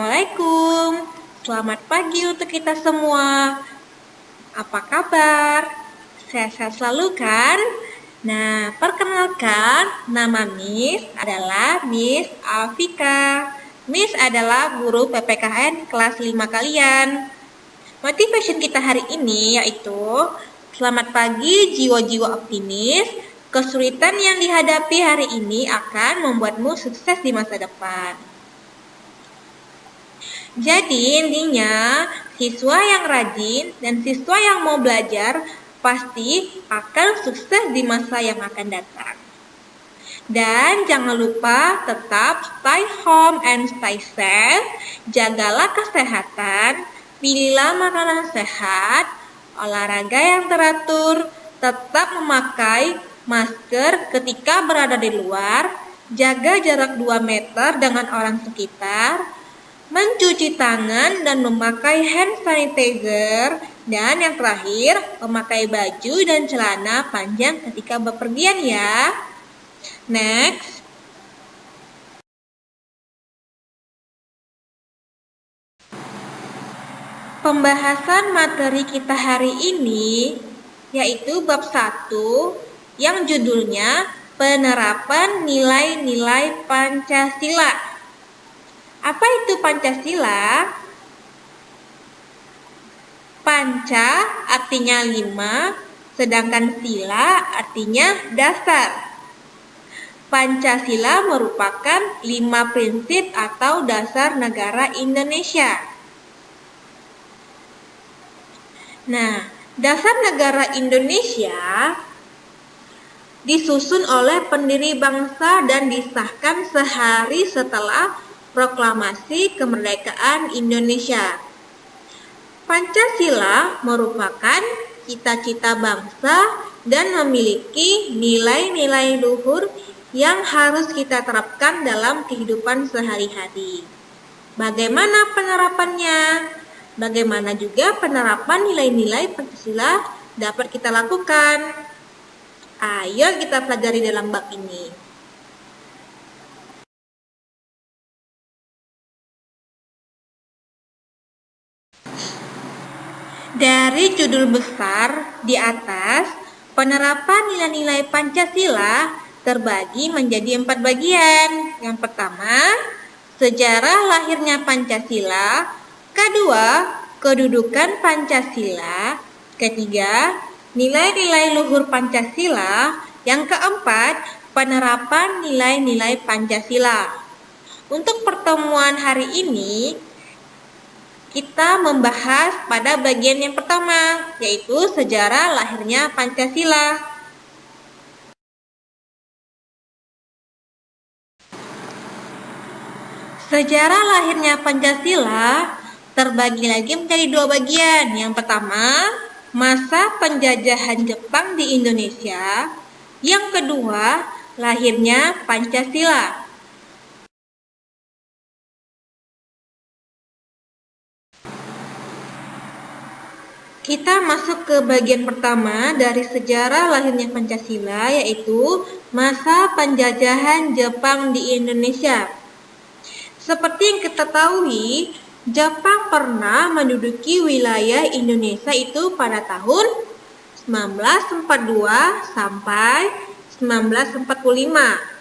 Assalamualaikum, selamat pagi untuk kita semua. Apa kabar? Sehat-sehat selalu kan? Nah, perkenalkan, nama Miss adalah Miss Alfika. Miss adalah guru PPKN kelas 5 kalian. Motivation kita hari ini yaitu selamat pagi jiwa-jiwa optimis. Kesulitan yang dihadapi hari ini akan membuatmu sukses di masa depan. Jadi intinya, siswa yang rajin dan siswa yang mau belajar pasti akan sukses di masa yang akan datang. Dan jangan lupa tetap stay home and stay safe, jagalah kesehatan, pilihlah makanan sehat, olahraga yang teratur, tetap memakai masker ketika berada di luar, jaga jarak 2 meter dengan orang sekitar, mencuci tangan dan memakai hand sanitizer, dan yang terakhir, memakai baju dan celana panjang ketika bepergian ya. Next. Pembahasan materi kita hari ini yaitu bab 1 yang judulnya Penerapan Nilai-Nilai Pancasila. Apa itu Pancasila? Panca artinya 5, sedangkan sila artinya dasar. Pancasila merupakan 5 prinsip atau dasar negara Indonesia. Nah, dasar negara Indonesia disusun oleh pendiri bangsa dan disahkan sehari setelah Proklamasi Kemerdekaan Indonesia. Pancasila merupakan cita-cita bangsa dan memiliki nilai-nilai luhur yang harus kita terapkan dalam kehidupan sehari-hari. Bagaimana penerapannya? Bagaimana juga penerapan nilai-nilai Pancasila dapat kita lakukan? Ayo kita pelajari dalam bab ini. Dari judul besar di atas, penerapan nilai-nilai Pancasila terbagi menjadi 4 bagian. Yang pertama, sejarah lahirnya Pancasila. Kedua, kedudukan Pancasila. Ketiga, nilai-nilai luhur Pancasila. Yang keempat, penerapan nilai-nilai Pancasila. Untuk pertemuan hari ini, kita membahas pada bagian yang pertama, yaitu sejarah lahirnya Pancasila. Sejarah lahirnya Pancasila terbagi lagi menjadi 2 bagian. Yang pertama, masa penjajahan Jepang di Indonesia. Yang kedua, lahirnya Pancasila. Kita masuk ke bagian pertama dari sejarah lahirnya Pancasila, yaitu masa penjajahan Jepang di Indonesia. Seperti yang kita ketahui, Jepang pernah menduduki wilayah Indonesia itu pada tahun 1942 sampai 1945.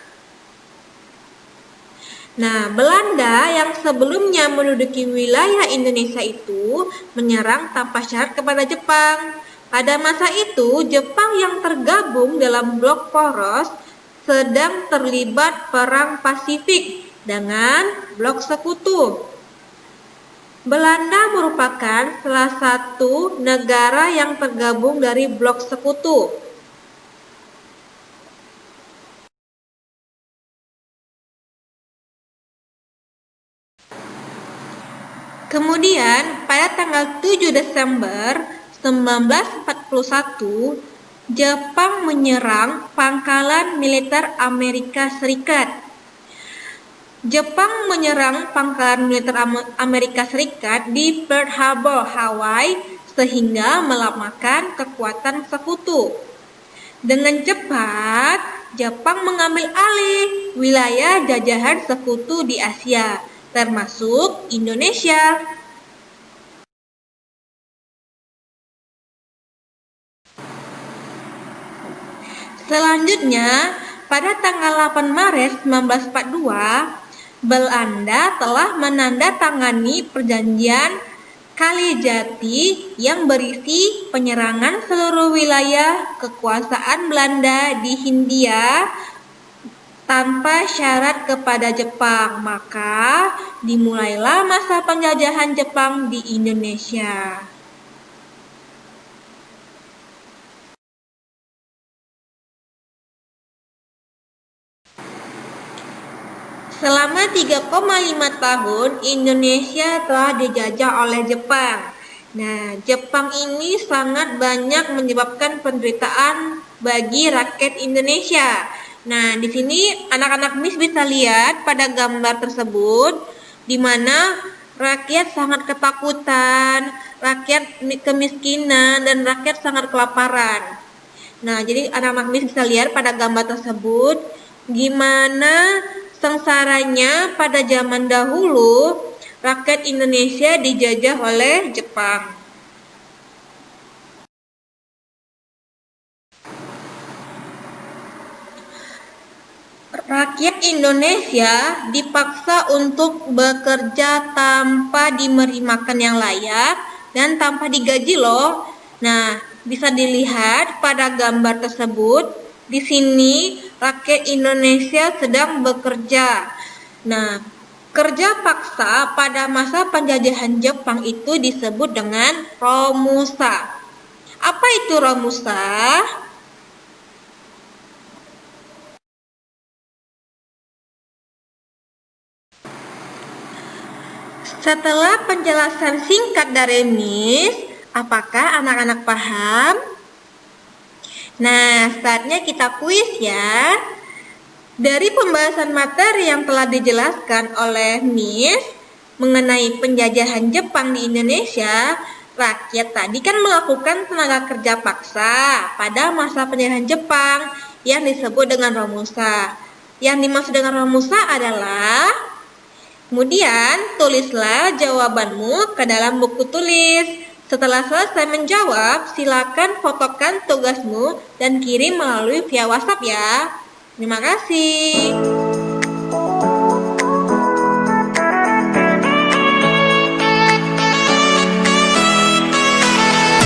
Nah, Belanda yang sebelumnya menduduki wilayah Indonesia itu menyerang tanpa syarat kepada Jepang. Pada masa itu, Jepang yang tergabung dalam blok poros sedang terlibat perang Pasifik dengan blok sekutu. Belanda merupakan salah satu negara yang tergabung dari blok sekutu. Kemudian, pada tanggal 7 Desember 1941, Jepang menyerang pangkalan militer Amerika Serikat. Jepang menyerang pangkalan militer Amerika Serikat di Pearl Harbor, Hawaii, sehingga melemahkan kekuatan sekutu. Dengan cepat, Jepang mengambil alih wilayah jajahan sekutu di Asia, termasuk Indonesia. Selanjutnya, pada tanggal 8 Maret 1942, Belanda telah menandatangani perjanjian Kalijati yang berisi penyerangan seluruh wilayah kekuasaan Belanda di Hindia tanpa syarat kepada Jepang. Maka dimulailah masa penjajahan Jepang di Indonesia. Selama 3,5 tahun, Indonesia telah dijajah oleh Jepang. Nah, Jepang ini sangat banyak menyebabkan penderitaan bagi rakyat Indonesia. Nah, di sini anak-anak Miss bisa lihat pada gambar tersebut, di mana rakyat sangat ketakutan, rakyat kemiskinan, dan rakyat sangat kelaparan. Nah, jadi anak-anak Miss bisa lihat pada gambar tersebut, gimana sengsaranya pada zaman dahulu rakyat Indonesia dijajah oleh Jepang. Rakyat Indonesia dipaksa untuk bekerja tanpa diberi makan yang layak dan tanpa digaji loh. Nah, bisa dilihat pada gambar tersebut. Di sini rakyat Indonesia sedang bekerja. Nah, kerja paksa pada masa penjajahan Jepang itu disebut dengan romusa. Apa itu romusa? Setelah penjelasan singkat dari Miss, apakah anak-anak paham? Nah, saatnya kita kuis ya. Dari pembahasan materi yang telah dijelaskan oleh Miss mengenai penjajahan Jepang di Indonesia, rakyat tadi kan melakukan tenaga kerja paksa pada masa penjajahan Jepang yang disebut dengan romusa. Yang dimaksud dengan romusa adalah, kemudian tulislah jawabanmu ke dalam buku tulis. Setelah selesai menjawab, silakan fotokan tugasmu dan kirim melalui via WhatsApp ya. Terima kasih.